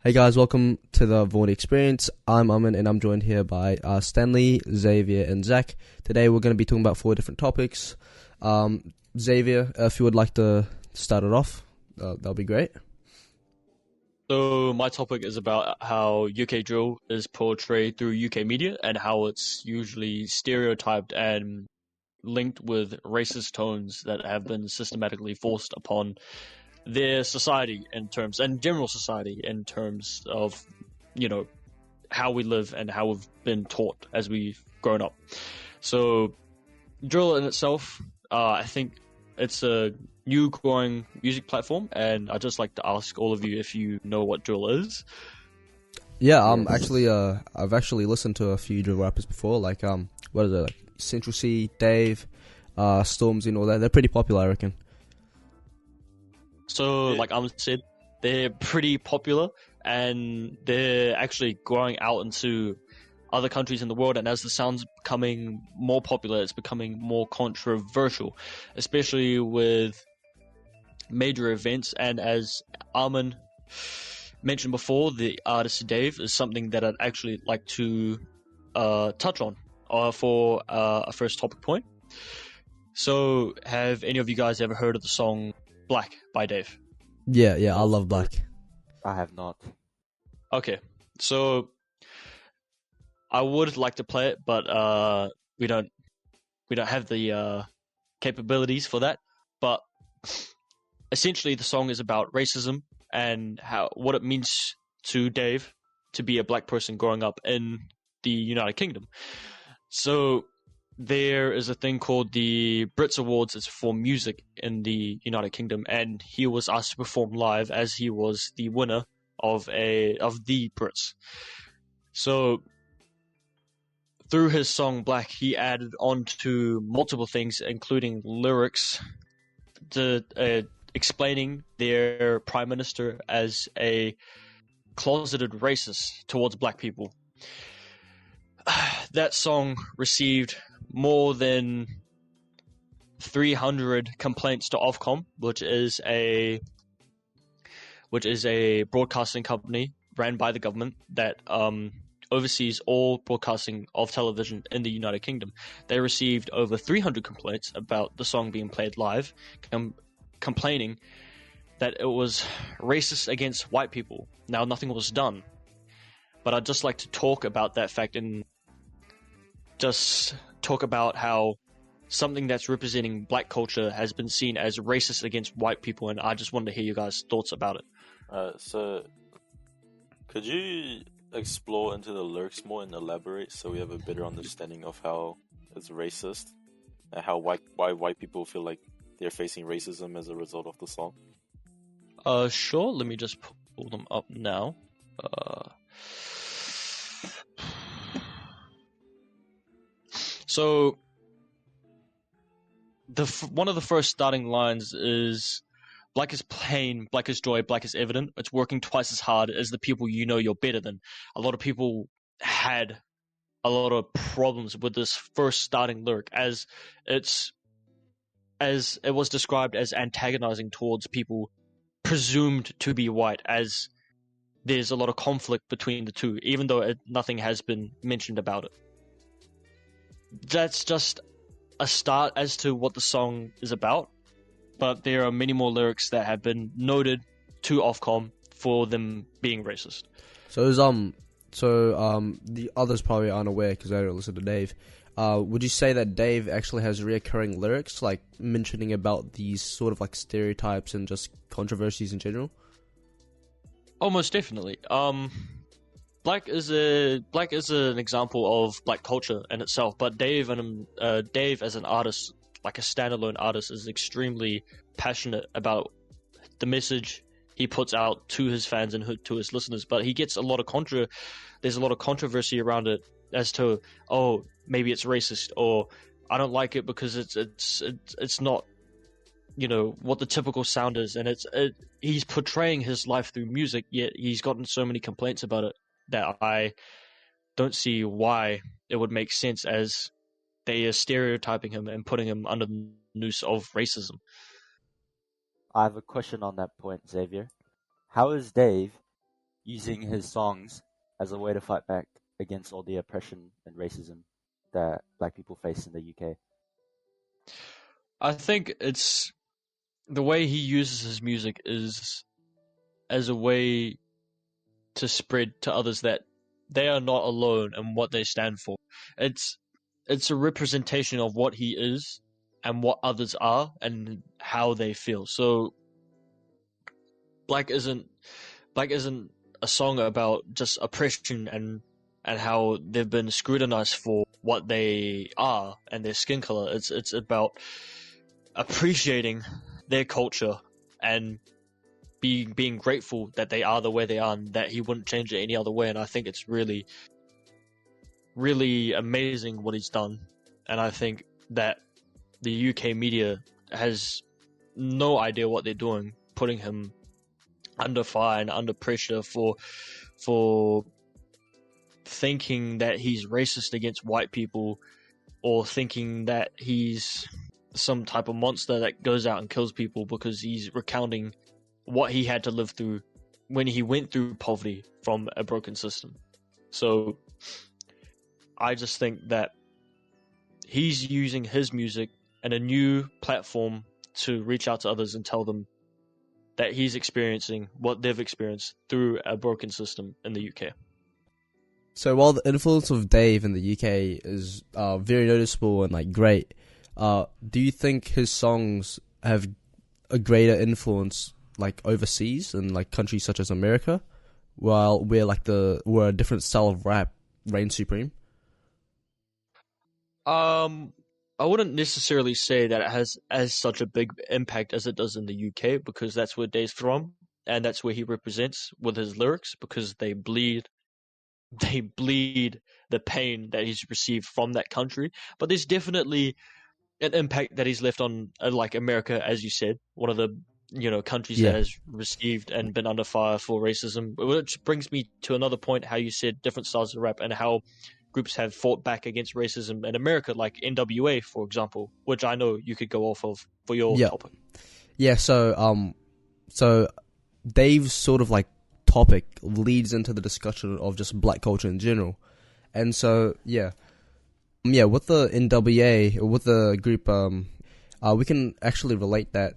Hey guys, welcome to the Vaundy Experience. I'm Amin and I'm joined here by Stanley, Xavier and Zach. Today we're going to be talking about 4 different topics. Xavier, if you would like to start it off, that'll be great. So my topic is about how UK drill is portrayed through UK media and how it's usually stereotyped and linked with racist tones that have been systematically forced upon their society and general society in terms of, how we live and how we've been taught as we've grown up. So drill in itself, I think it's a new growing music platform, and I'd just like to ask all of you if you know what drill is. Yeah, I've actually listened to a few drill rappers before, like what is it, like Central C, Dave, Stormzy and all that. They're pretty popular, I reckon. So, like Ahmed said, they're pretty popular, and they're actually growing out into other countries in the world. And as the sound's becoming more popular, it's becoming more controversial, especially with major events. And as Armin mentioned before, the artist Dave is something that I'd actually like to touch on for a first topic point. So, have any of you guys ever heard of the song Black by Dave? Yeah, I love Black. I have not. Okay, so I would like to play it, but we don't have the capabilities for that. But essentially, the song is about racism and what it means to Dave to be a black person growing up in the United Kingdom. So there is a thing called the Brits Awards. It's for music in the United Kingdom, and he was asked to perform live as he was the winner of the Brits. So through his song Black, he added on to multiple things, including lyrics to explaining their prime minister as a closeted racist towards black people. That song received more than 300 complaints to Ofcom, which is a broadcasting company ran by the government that oversees all broadcasting of television in the United Kingdom. They received over 300 complaints about the song being played live, complaining that it was racist against white people. Now, nothing was done, but I'd just like to talk about that fact and just talk about how something that's representing black culture has been seen as racist against white people, and I just wanted to hear you guys' thoughts about it. So could you explore into the lyrics more and elaborate so we have a better understanding of how it's racist and why white people feel like they're facing racism as a result of the song? Sure. Let me just pull them up now. So one of the first starting lines is, black is plain, black is joy, black is evident. It's working twice as hard as the people you know you're better than. A lot of people had a lot of problems with this first starting lyric, as it was described as antagonizing towards people presumed to be white, as there's a lot of conflict between the two, even though nothing has been mentioned about it. That's just a start as to what the song is about, but there are many more lyrics that have been noted to Ofcom for them being racist. So the others probably aren't aware because they don't listen to Dave. Would you say that Dave actually has reoccurring lyrics, like mentioning about these sort of like stereotypes and just controversies in general? Almost definitely. Black is an example of black culture in itself, but Dave as an artist, like a standalone artist, is extremely passionate about the message he puts out to his fans and to his listeners. But he gets there's a lot of controversy around it as to, oh, maybe it's racist, or I don't like it because it's not, what the typical sound is, and he's portraying his life through music, yet he's gotten so many complaints about it that I don't see why it would make sense, as they are stereotyping him and putting him under the noose of racism. I have a question on that point, Xavier. How is Dave using his songs as a way to fight back against all the oppression and racism that black people face in the UK? I think it's the way he uses his music is as a way to spread to others that they are not alone in what they stand for. It's a representation of what he is and what others are and how they feel. So Black isn't a song about just oppression and how they've been scrutinized for what they are and their skin color. It's about appreciating their culture and being grateful that they are the way they are and that he wouldn't change it any other way. And I think it's really, really amazing what he's done. And I think that the UK media has no idea what they're doing, putting him under fire and under pressure for thinking that he's racist against white people, or thinking that he's some type of monster that goes out and kills people because he's recounting what he had to live through when he went through poverty from a broken system. So I just think that he's using his music and a new platform to reach out to others and tell them that he's experiencing what they've experienced through a broken system in the UK. So while the influence of Dave in the UK is very noticeable and like great, do you think his songs have a greater influence like overseas in like countries such as America, while where a different style of rap reigns supreme? I wouldn't necessarily say that it has as such a big impact as it does in the UK, because that's where Dave's from and that's where he represents with his lyrics, because they bleed the pain that he's received from that country. But there's definitely an impact that he's left on like America, as you said, one of the countries that has received and been under fire for racism. Which brings me to another point, how you said different styles of rap and how groups have fought back against racism in America, like NWA, for example, which I know you could go off of for your topic. Yeah, so Dave's sort of like topic leads into the discussion of just black culture in general. And so, with the NWA, with the group, we can actually relate that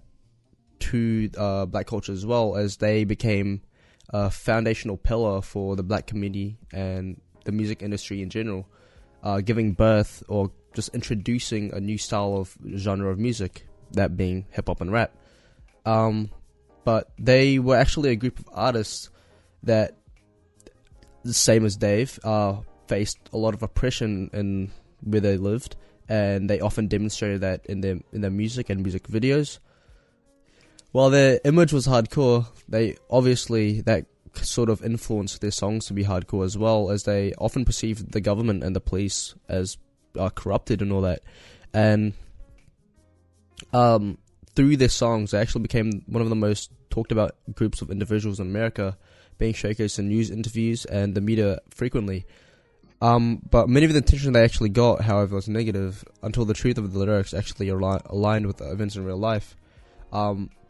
to black culture as well, as they became a foundational pillar for the black community and the music industry in general, giving birth or just introducing a new style of genre of music, that being hip-hop and rap. But they were actually a group of artists that, the same as Dave, faced a lot of oppression in where they lived, and they often demonstrated that in their music and music videos. While their image was hardcore, that sort of influenced their songs to be hardcore as well, as they often perceived the government and the police as corrupted and all that. And through their songs, they actually became one of the most talked about groups of individuals in America, being showcased in news interviews and the media frequently. But many of the attention they actually got, however, was negative, until the truth of the lyrics actually aligned with the events in real life.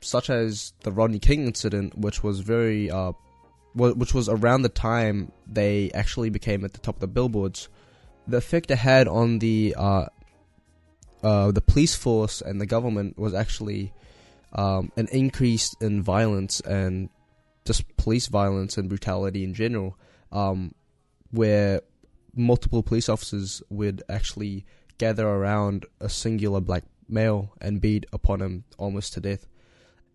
Such as the Rodney King incident, which was which was around the time they actually became at the top of the billboards. The effect it had on the police force and the government was actually an increase in violence and just police violence and brutality in general, where multiple police officers would actually gather around a singular black male and beat upon him almost to death.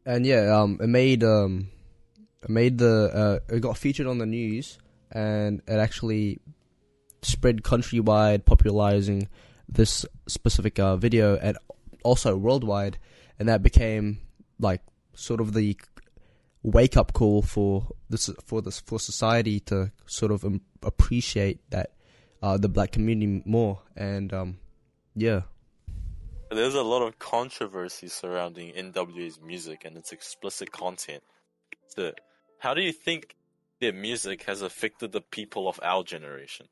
And it got featured on the news, and it actually spread countrywide, popularizing this specific video, and also worldwide. And that became like sort of the wake up call for society to sort of appreciate that the black community more. And there's a lot of controversy surrounding NWA's music and its explicit content. So, how do you think their music has affected the people of our generation?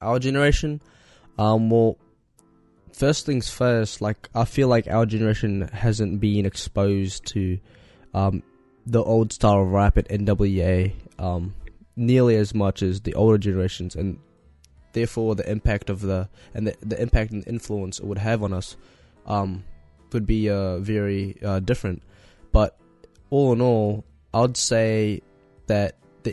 Our generation? Well, first things first, like, I feel like our generation hasn't been exposed to the old style of rap at NWA, nearly as much as the older generations, and therefore the impact of the impact and influence it would have on us would be very different. But all in all, I'd say that the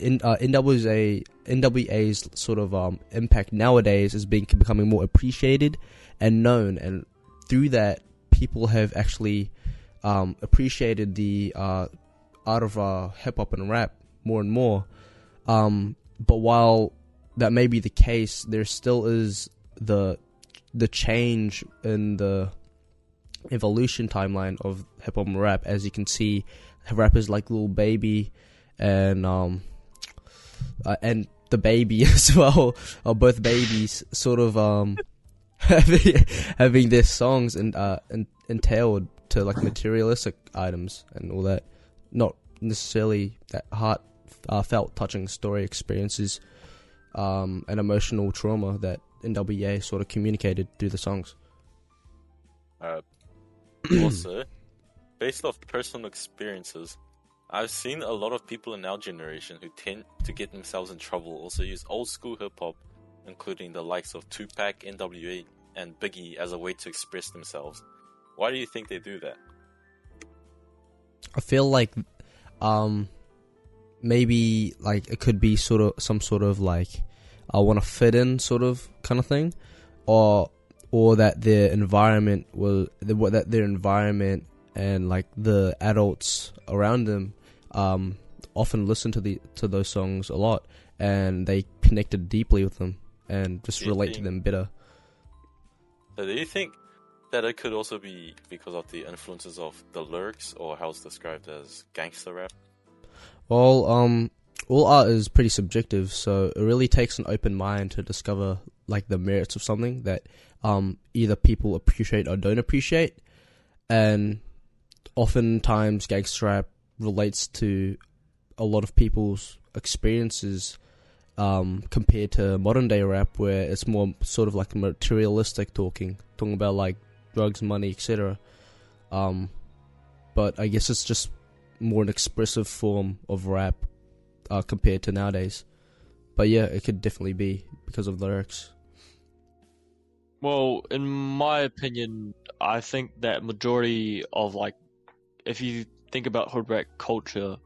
NWA's sort of impact nowadays is becoming more appreciated and known, and through that, people have actually appreciated the art of hip hop and rap more and more. But while that may be the case, there still is the change in the evolution timeline of hip hop and rap. As you can see, rappers like Lil Baby and the Baby as well, or both babies, sort of having their songs entailed to like materialistic items and all that, not necessarily that heartfelt, touching story experiences and emotional trauma that NWA sort of communicated through the songs. Also, based off personal experiences, I've seen a lot of people in our generation who tend to get themselves in trouble also use old school hip hop, including the likes of Tupac, NWA, and Biggie, as a way to express themselves. Why do you think they do that? I feel like maybe like it could be sort of some sort of like I want to fit in sort of kind of thing, or that their environment and like the adults around them often listen to those songs a lot, and they connected deeply with them and just relate to them better. So do you think that it could also be because of the influences of the lyrics, or how it's described as gangster rap? Well, all art is pretty subjective, so it really takes an open mind to discover like the merits of something that either people appreciate or don't appreciate. And oftentimes gangster rap relates to a lot of people's experiences compared to modern day rap, where it's more sort of like materialistic talking about like drugs, money, etc. But I guess it's just more an expressive form of rap compared to nowadays. But yeah, it could definitely be because of lyrics. Well, in my opinion, I think that majority of like, if you think about hood rap culture,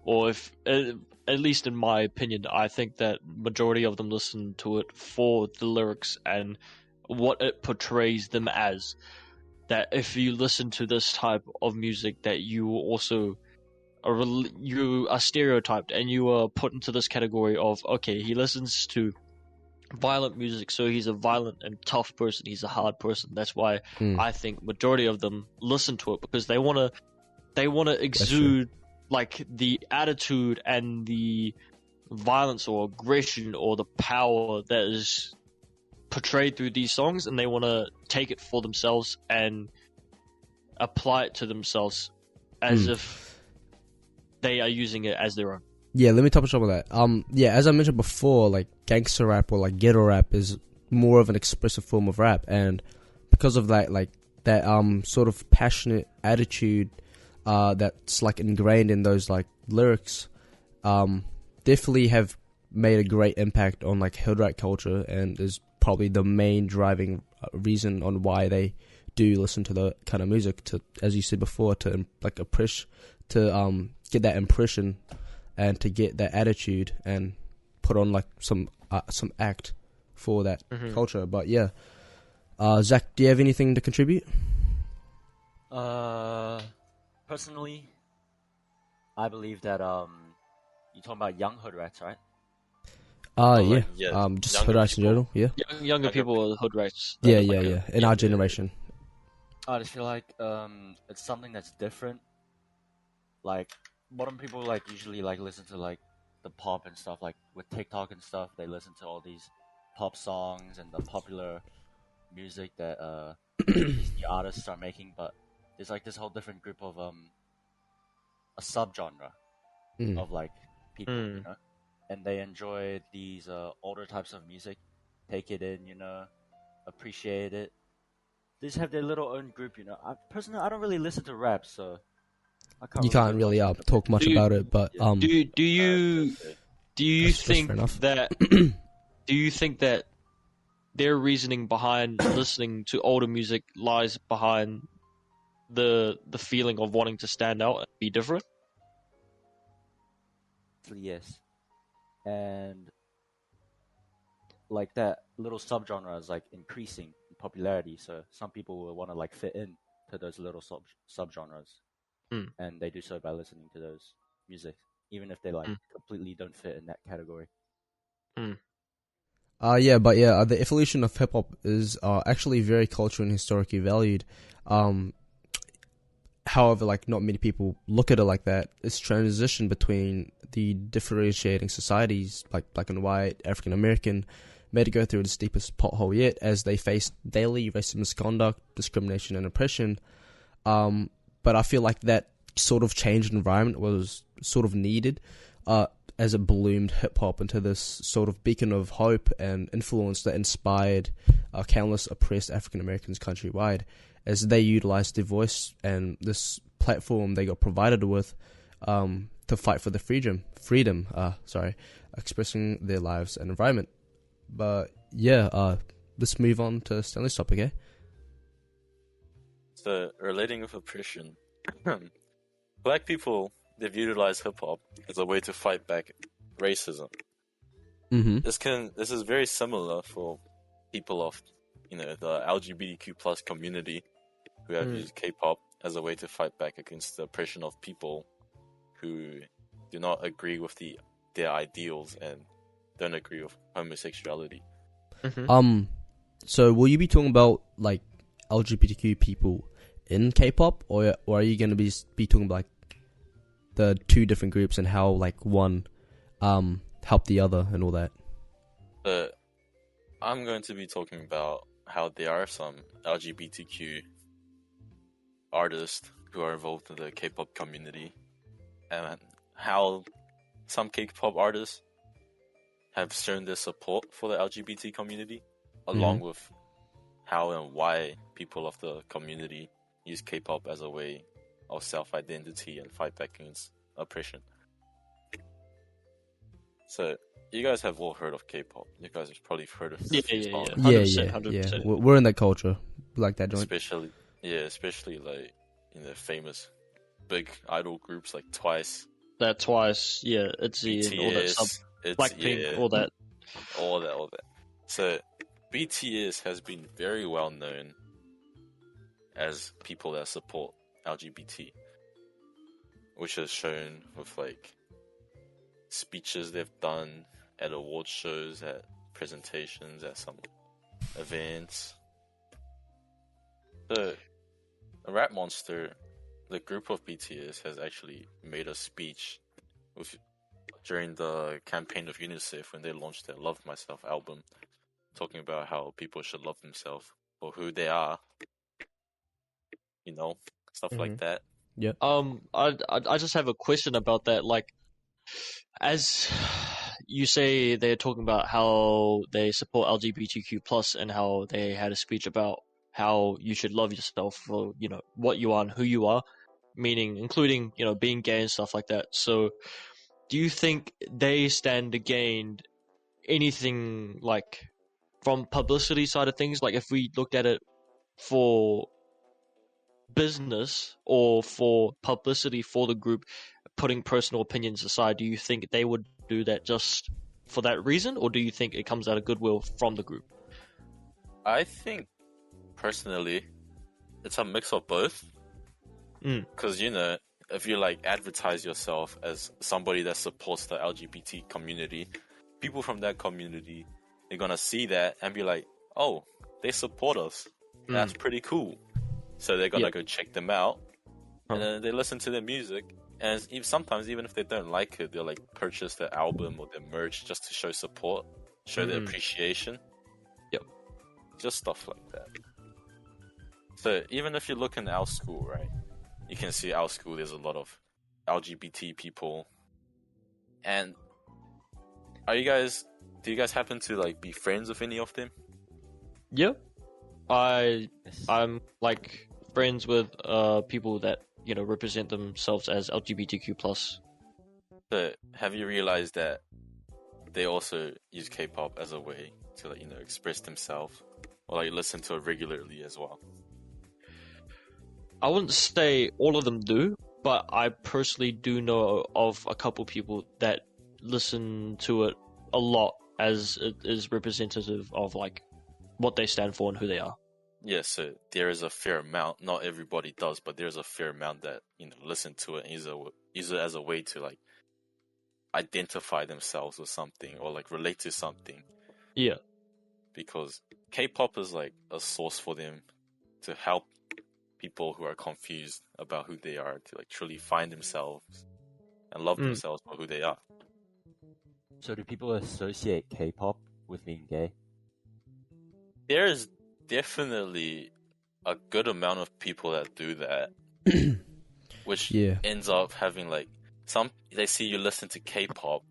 or if at least in my opinion, I think that majority of them listen to it for the lyrics and what it portrays them as. That if you listen to this type of music, that you also you are stereotyped and you are put into this category of, okay, he listens to violent music, so he's a violent and tough person, he's a hard person. That's why I think majority of them listen to it, because they want to exude like the attitude and the violence or aggression or the power that is portrayed through these songs, and they want to take it for themselves and apply it to themselves as if they are using it as their own. Yeah, let me touch on that. Yeah, as I mentioned before, like gangster rap or like ghetto rap is more of an expressive form of rap, and because of that, like that sort of passionate attitude that's like ingrained in those like lyrics, definitely have made a great impact on like hood rap culture, and is probably the main driving reason on why they do listen to the kind of music, to, as you said before, to like get that impression and to get that attitude and put on like some act for that culture. But yeah, Zach, do you have anything to contribute? Personally, I believe that you're talking about young hood rats, right? Yeah. Just hood rats in general. Yeah. Younger people are hood rats. Yeah. In our generation. I just feel like it's something that's different. Like modern people like usually like listen to like the pop and stuff, like with TikTok and stuff, they listen to all these pop songs and the popular music that these new artists are making, but there's like this whole different group of a subgenre of like people, you know, and they enjoy these older types of music, take it in, you know, appreciate it. They just have their little own group, you know. Personally, I don't really listen to rap, so you can't really talk much about it. But do Do you That's think fair enough. that? Do you think that their reasoning behind listening to older music lies behind the feeling of wanting to stand out and be different? Yes, and like that little subgenre is like increasing in popularity, so some people will want to like fit in to those little subgenres, Mm. and they do so by listening to those music, even if they like Mm. completely don't fit in that category. The evolution of hip hop is actually very culturally and historically valued. However, like not many people look at it like that. It's transition between the differentiating societies, like black and white, African American, made it go through its deepest pothole yet as they face daily racist misconduct, discrimination, and oppression. But I feel like that sort of changed environment was sort of needed as it bloomed hip-hop into this sort of beacon of hope and influence that inspired countless oppressed African Americans countrywide as they utilized their voice and this platform they got provided with to fight for the freedom, expressing their lives and environment. But yeah, let's move on to Stanley's topic, eh? So, relating with oppression, black people, they've utilized hip hop as a way to fight back racism. Mm-hmm. This is very similar for people of, the LGBTQ plus community who have used K-pop as a way to fight back against the oppression of people who do not agree with their ideals and don't agree with homosexuality. Mm-hmm. So will you be talking about like LGBTQ people in K-pop, or are you going to be talking about like the two different groups and how like one helped the other and all that? But I'm going to be talking about how there are some LGBTQ artists who are involved in the K-pop community, and how some K-pop artists have shown their support for the LGBT community, along with how and why people of the community use K-pop as a way of self-identity and fight back against oppression. So, you guys have all heard of K-pop. You guys have probably heard of Yeah. songs. 100%. We're in that culture. We like that joint. Especially like famous big idol groups like Twice, That Twice, ITZY, and all that stuff. BTS, Blackpink, all that. all that. So BTS has been very well known as people that support LGBT, which is shown with like speeches they've done at award shows, at presentations, at some events. The Rap Monster, the group of BTS, has actually made a speech during the campaign of UNICEF when they launched their Love Myself album, talking about how people should love themselves for who they are, stuff like that. Yeah. I just have a question about that. Like, as you say, they're talking about how they support LGBTQ plus and how they had a speech about how you should love yourself for what you are and who you are, meaning including being gay and stuff like that. So, do you think they stand to gain anything like from publicity side of things? Like, if we looked at it for business or for publicity for the group, putting personal opinions aside, do you think they would do that just for that reason, or do you think it comes out of goodwill from the group? I think, personally, it's a mix of both. Because, if you like advertise yourself as somebody that supports the LGBT community, people from that community, they're gonna see that and be like, oh, they support us. That's pretty cool. So they're gonna go check them out, and then they listen to their music. And sometimes, even if they don't like it, they'll like purchase their album or their merch just to show support, show their appreciation. Yep. Just stuff like that. So even if you look in our school, right, you can see our school, there's a lot of LGBT people. And do you guys happen to like be friends with any of them? Yeah. I'm like friends with people that represent themselves as LGBTQ plus. So have you realized that they also use K-pop as a way to like, express themselves or like listen to it regularly as well. I wouldn't say all of them do, but I personally do know of a couple people that listen to it a lot, as it is representative of like what they stand for and who they are. Yeah, so there is a fair amount. Not everybody does, but there's a fair amount that listen to it and use it as a way to like identify themselves with something or like relate to something. Yeah. Because K-pop is like a source for them to help people who are confused about who they are to like truly find themselves and love themselves for who they are. So do people associate K-pop with being gay? There's definitely a good amount of people that do that, which ends up having like they see you listen to K-pop,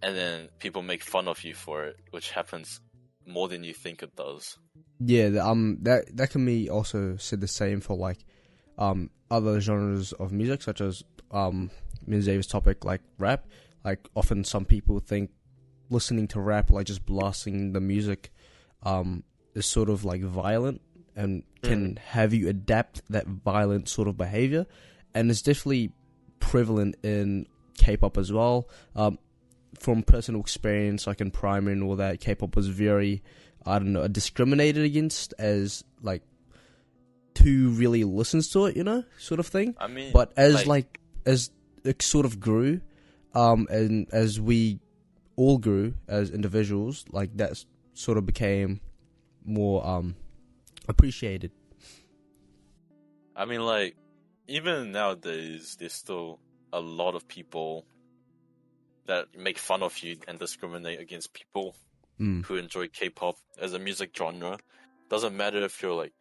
and then people make fun of you for it, which happens more than you think it does. Yeah, that can be also said the same for like other genres of music, such as me and Xavier's topic, like rap. Like often some people think listening to rap, like just blasting the music, is sort of like violent and can have you adapt that violent sort of behavior, and it's definitely prevalent in K-pop as well. From personal experience, like in primary and all that, K-pop was very, discriminated against as like who really listens to it, sort of thing. I mean, but as it sort of grew, and as we all grew as individuals, like that sort of became more appreciated. I mean, like, even nowadays, there's still a lot of people that make fun of you and discriminate against people who enjoy K-pop as a music genre. Doesn't matter if you're like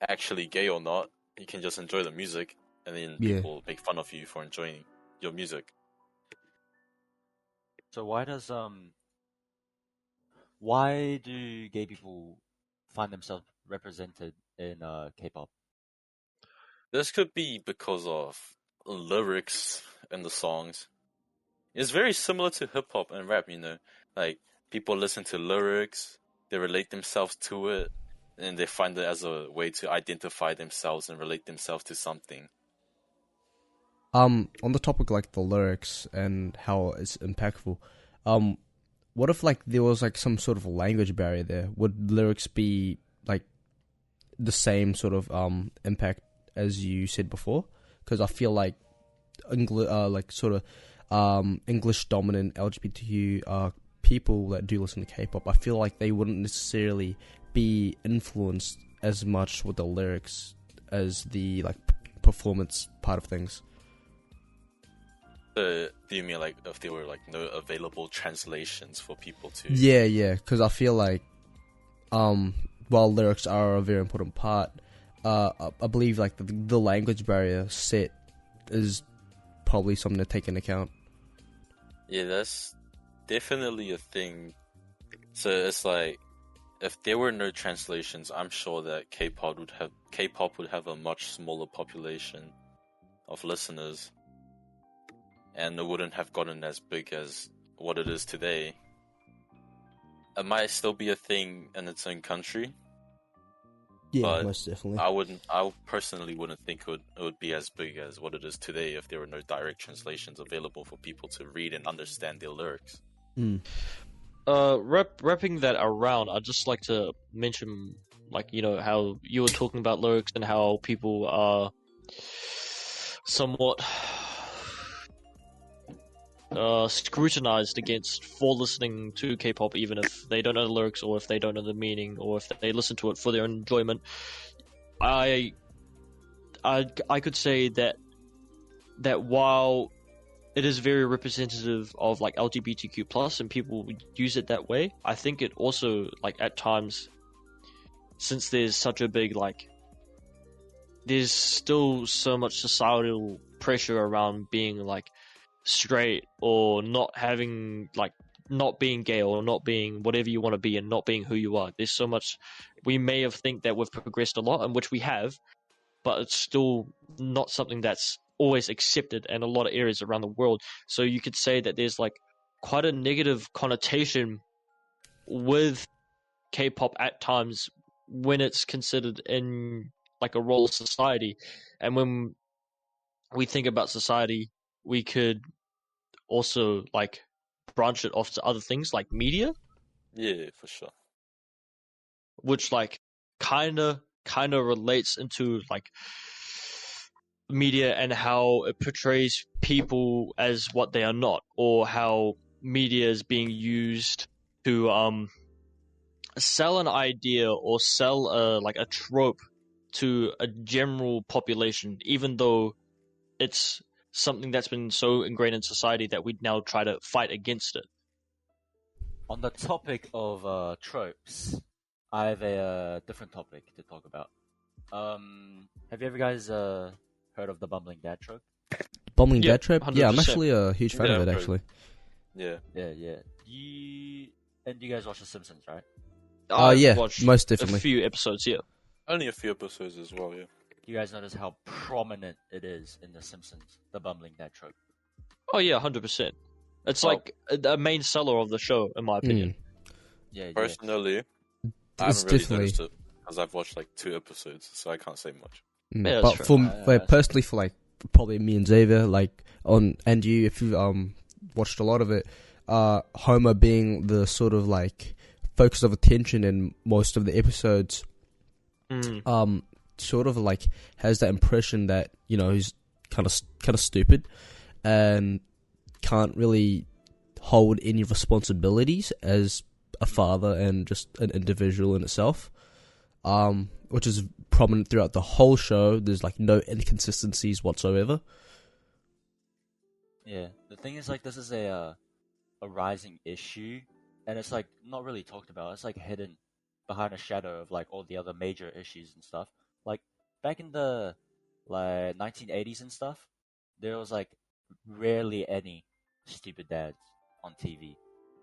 actually gay or not. You can just enjoy the music, and then people make fun of you for enjoying your music. So why do gay people find themselves represented in K-pop? This could be because of lyrics in the songs. It's very similar to hip-hop and rap, like people listen to lyrics, they relate themselves to it, and they find it as a way to identify themselves and relate themselves to something. On the topic like the lyrics and how it's impactful, what if like there was like some sort of language barrier there? Would lyrics be like the same sort of impact as you said before? Because I feel like English dominant LGBTQ people that do listen to K-pop, I feel like they wouldn't necessarily be influenced as much with the lyrics as the like performance part of things. Do you mean like if there were like no available translations for people to? Yeah, because I feel like while lyrics are a very important part, I believe like the language barrier set is probably something to take into account. Yeah, that's definitely a thing. So it's like if there were no translations, I'm sure that K-pop would have a much smaller population of listeners, and it wouldn't have gotten as big as what it is today. It might still be a thing in its own country. Yeah, but most definitely. I personally wouldn't think it would be as big as what it is today if there were no direct translations available for people to read and understand their lyrics. Wrapping that around, I'd just like to mention, like, how you were talking about lyrics and how people are somewhat scrutinized against for listening to K-pop, even if they don't know the lyrics or if they don't know the meaning or if they listen to it for their enjoyment. I could say that while it is very representative of like LGBTQ plus and people use it that way, I think it also, like, at times, since there's such a big, like, there's still so much societal pressure around being like straight or not having, like, not being gay or not being whatever you want to be and not being who you are. There's so much, we may have think that we've progressed a lot, and which we have, but it's still not something that's always accepted in a lot of areas around the world. So you could say that there's like quite a negative connotation with K-pop at times when it's considered in like a role of society. And when we think about society, we could also like branch it off to other things like media, Yeah, for sure. which like kind of relates into like media and how it portrays people as what they are not, or how media is being used to sell an idea or sell a trope to a general population, even though it's something that's been so ingrained in society that we now try to fight against it. On the topic of tropes, I have a different topic to talk about. Have you ever guys heard of the bumbling dad trope? Bumbling Yeah, dad trope? Yeah, I'm 100%. actually a huge fan Yeah, of it, I've actually. Yeah. Yeah. And you guys watch The Simpsons, right? I've Yeah, watched most a definitely. few episodes, yeah. Only a few episodes as well, yeah. You guys notice how prominent it is in The Simpsons, the bumbling dad trope? Oh yeah, 100%. It's Oh. like a main seller of the show, in my opinion. Yeah. Personally, I It's haven't really definitely. noticed it because I've watched like 2 episodes, so I can't say much. Yeah, But that's for personally, for like probably me and Xavier, like and you, if you watched a lot of it, Homer being the sort of like focus of attention in most of the episodes, sort of like has that impression that he's kind of stupid and can't really hold any responsibilities as a father and just an individual in itself, which is prominent throughout the whole show. There's like no inconsistencies whatsoever. Yeah. The thing is, like, this is a rising issue, and it's like not really talked about. It's like hidden behind a shadow of like all the other major issues and stuff. Like back in the like 1980s and stuff, there was like rarely any stupid dads on TV.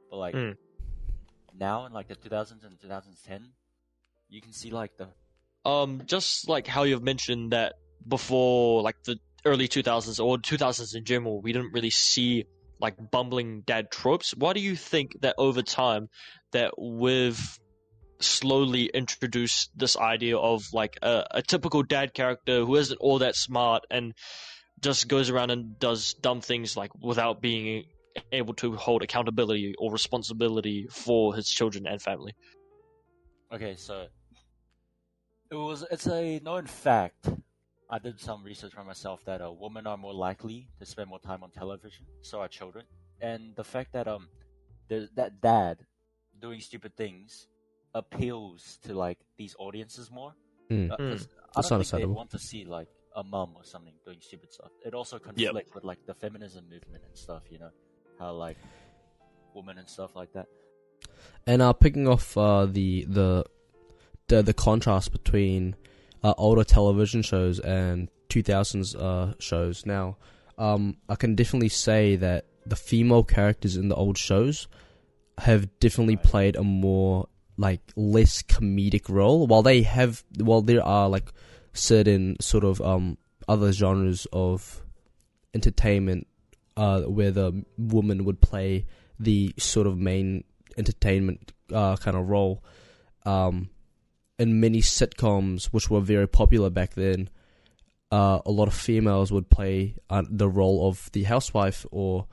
But like now in like the 2000s and 2010, you can see like the Just like how you've mentioned that before, like the early 2000s or 2000s in general, we didn't really see like bumbling dad tropes. Why do you think that over time that we've slowly introduced this idea of like a typical dad character who isn't all that smart and just goes around and does dumb things like without being able to hold accountability or responsibility for his children and family? Okay, so it's a known fact. I did some research by myself that women are more likely to spend more time on television, so are children. And the fact that there's that dad doing stupid things appeals to like these audiences more. Mm. 'Cause I That's don't think they understandable. want to see like a mum or something doing stupid stuff. It also conflicts with like the feminism movement and stuff, how like women and stuff like that. And picking off the contrast between older television shows and 2000s shows now, I can definitely say that the female characters in the old shows have definitely played a more like less comedic role. While there are like certain sort of other genres of entertainment where the woman would play the sort of main entertainment kind of role. In many sitcoms, which were very popular back then, a lot of females would play the role of the housewife or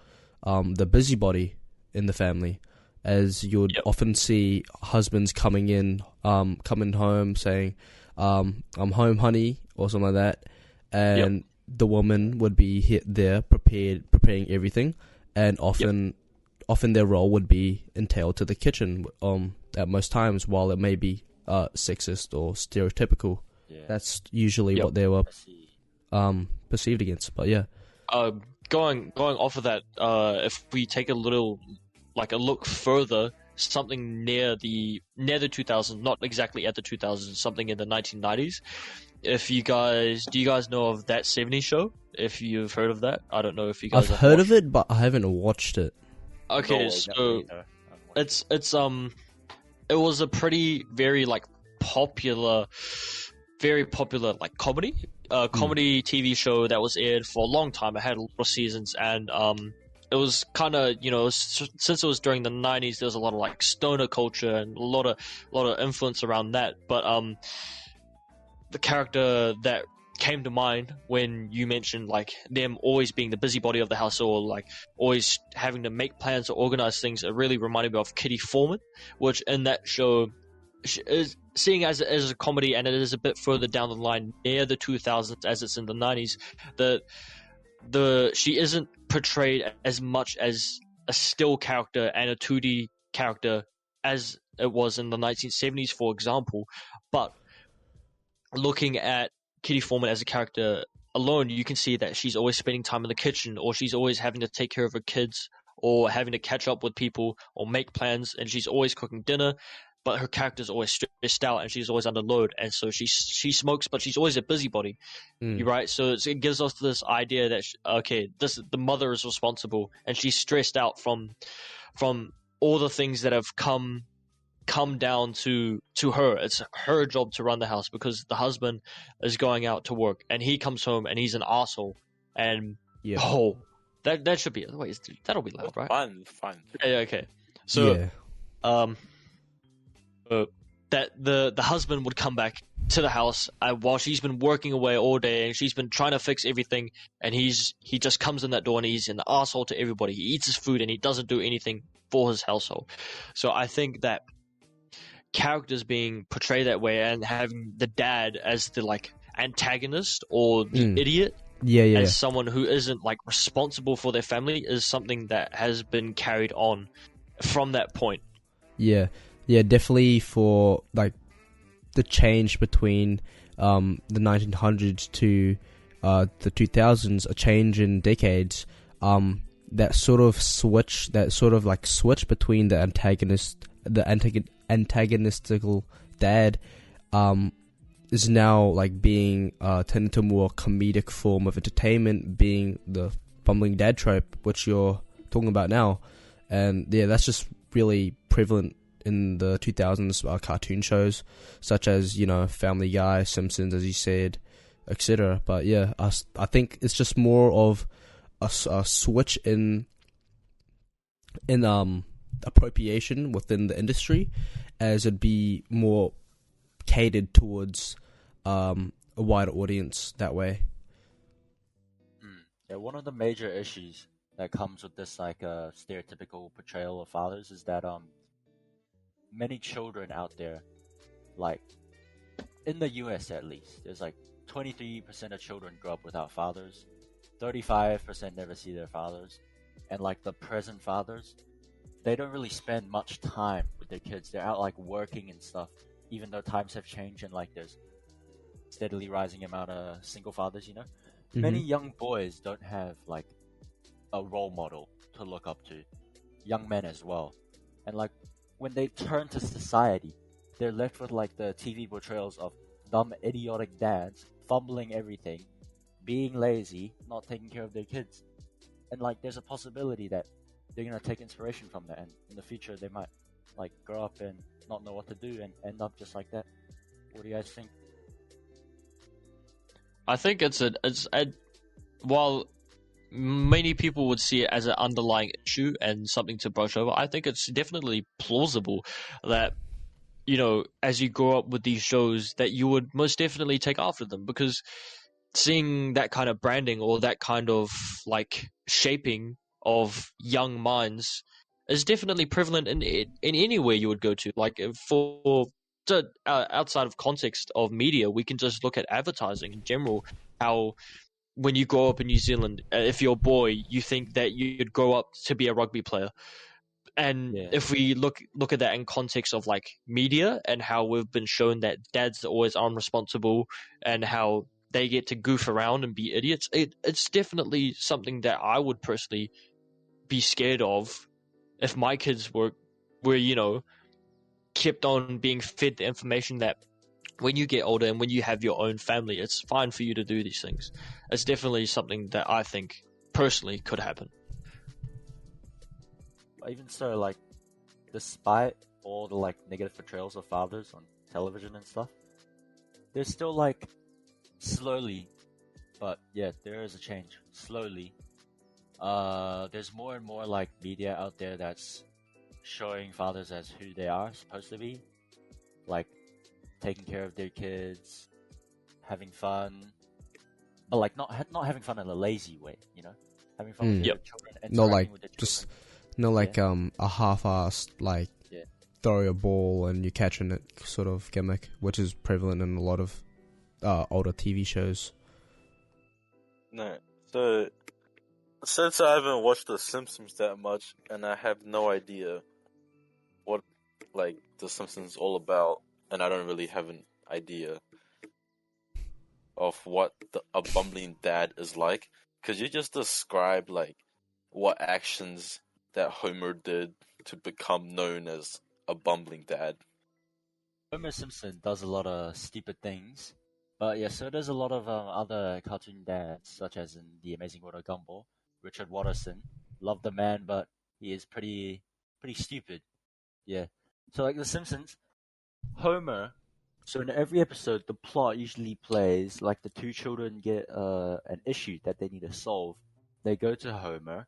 the busybody in the family, as you would often see husbands coming home saying, "I'm home, honey," or something like that, and the woman would be there preparing everything, and often their role would be entailed to the kitchen at most times, while it may be sexist or stereotypical. Yeah. That's usually what they were perceived against. But yeah, going off of that, if we take a look further, something near the 2000s, not exactly at the 2000s, something in the 1990s. Do you guys know of That 70s Show? If you've heard of that, I don't know if you guys I've heard of it, but I haven't watched it. Okay, No, so it was a very like popular like comedy TV show that was aired for a long time. It had a lot of seasons, and kind of, since it was during the 90s, there was a lot of like stoner culture and a lot of influence around that. But the character that came to mind when you mentioned like them always being the busybody of the house, or like always having to make plans or organize things, it really reminded me of Kitty Foreman, which in that show is seeing as a comedy, and it is a bit further down the line near the 2000s as it's in the 90s. She isn't portrayed as much as a still character and a 2D character as it was in the 1970s, for example. But looking at Kitty Foreman as a character alone, you can see that she's always spending time in the kitchen, or she's always having to take care of her kids, or having to catch up with people, or make plans, and she's always cooking dinner. But her character's always stressed out, and she's always under load, and so she smokes, but she's always a busybody. You're right. So it gives us this idea that the mother is responsible, and she's stressed out from all the things that have come down to her. It's her job to run the house because the husband is going out to work, and he comes home and he's an asshole. And that should be. Wait, that'll be loud, right? Fine. Yeah, okay. So that the husband would come back to the house while she's been working away all day, and she's been trying to fix everything, and he just comes in that door and he's an asshole to everybody. He eats his food and he doesn't do anything for his household. So I think that characters being portrayed that way, and having the dad as the like antagonist or the idiot, as someone who isn't like responsible for their family, is something that has been carried on from that point. Yeah, definitely. For like the change between the 1900s to the 2000s, a change in decades, that sort of switch between the antagonistical dad is now like being turned into a more comedic form of entertainment, being the bumbling dad trope, which you're talking about now. And yeah, that's just really prevalent in the 2000s cartoon shows, such as, Family Guy, Simpsons, as you said, etc. But yeah, I think it's just more of a switch in appropriation within the industry, as it'd be more catered towards a wider audience that way. Yeah, one of the major issues that comes with this like stereotypical portrayal of fathers is that many children out there, like in the US at least, there's like 23% of children grow up without fathers, 35% never see their fathers, and like the present fathers, they don't really spend much time with their kids. They're out like working and stuff, even though times have changed and like there's steadily rising amount of single fathers, Many young boys don't have like a role model to look up to, young men as well. And like when they turn to society, they're left with like the TV portrayals of dumb, idiotic dads fumbling everything, being lazy, not taking care of their kids. And like there's a possibility that they're gonna take inspiration from that, and in the future they might like grow up and not know what to do and end up just like that. What do you guys think? I think while many people would see it as an underlying issue and something to brush over, I think it's definitely plausible that, as you grow up with these shows, that you would most definitely take after them, because seeing that kind of branding or that kind of like shaping of young minds is definitely prevalent in anywhere you would go to. Like outside of context of media, we can just look at advertising in general. How when you grow up in New Zealand, if you're a boy, you think that you'd grow up to be a rugby player. And if we look at that in context of like media and how we've been shown that dads are always unresponsible and how they get to goof around and be idiots, it's definitely something that I would personally be scared of if my kids were kept on being fed the information that when you get older and when you have your own family, it's fine for you to do these things. It's definitely something that I think personally could happen. Even so, like, despite all the like negative portrayals of fathers on television and stuff, there's still like slowly, but yeah, there is a change. Slowly, there's more and more like media out there that's showing fathers as who they are supposed to be, like taking care of their kids, having fun, but like not having fun in a lazy way, you know, having fun with their children, No, like interacting with their just children. like a half-assed like throw a ball and you catching it sort of gimmick, which is prevalent in a lot of older TV shows. No, so since I haven't watched The Simpsons that much, and I have no idea what like The Simpsons is all about, and I don't really have an idea of what a bumbling dad is like. Could you just describe like what actions that Homer did to become known as a bumbling dad? Homer Simpson does a lot of stupid things, but yeah, so there's a lot of other cartoon dads, such as in The Amazing World of Gumball, Richard Watterson. Love the man, but he is pretty stupid. Yeah. So like The Simpsons, Homer. So in every episode, the plot usually plays like the two children get an issue that they need to solve. They go to Homer,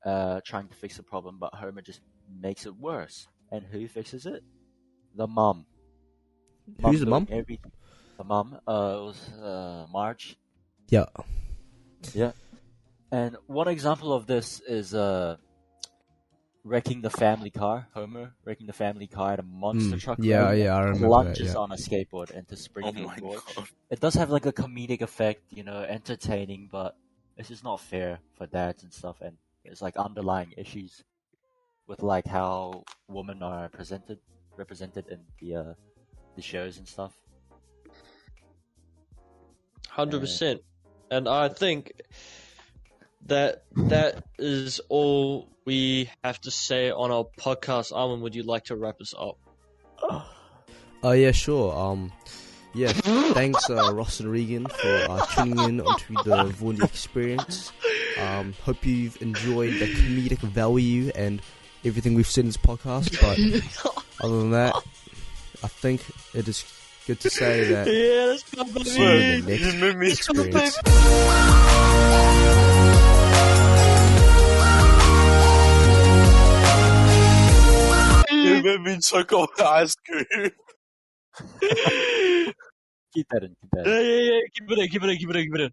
trying to fix the problem, but Homer just makes it worse. And who fixes it? The mom. Who's the mom? The mom. It was Marge. Yeah. Yeah. And one example of this is wrecking the family car. Homer wrecking the family car at a monster truck. Yeah, I remember plunges that, yeah. on a skateboard into Springfield my Gorge. God. It does have like a comedic effect, you know, entertaining, but it's just not fair for dads and stuff. And there's like underlying issues with like how women are represented in the shows and stuff. 100%. And I think that is all we have to say on our podcast. Armin, would you like to wrap us up? Yeah, sure. Yeah, thanks Ross and Regan for tuning in onto the vaundy experience. Hope you've enjoyed the comedic value and everything we've said in this podcast, but other than that, I think it is good to say that let's go, baby. see you in the next experience. You made me choke on ice cream. Keep that in. Yeah. Keep it in.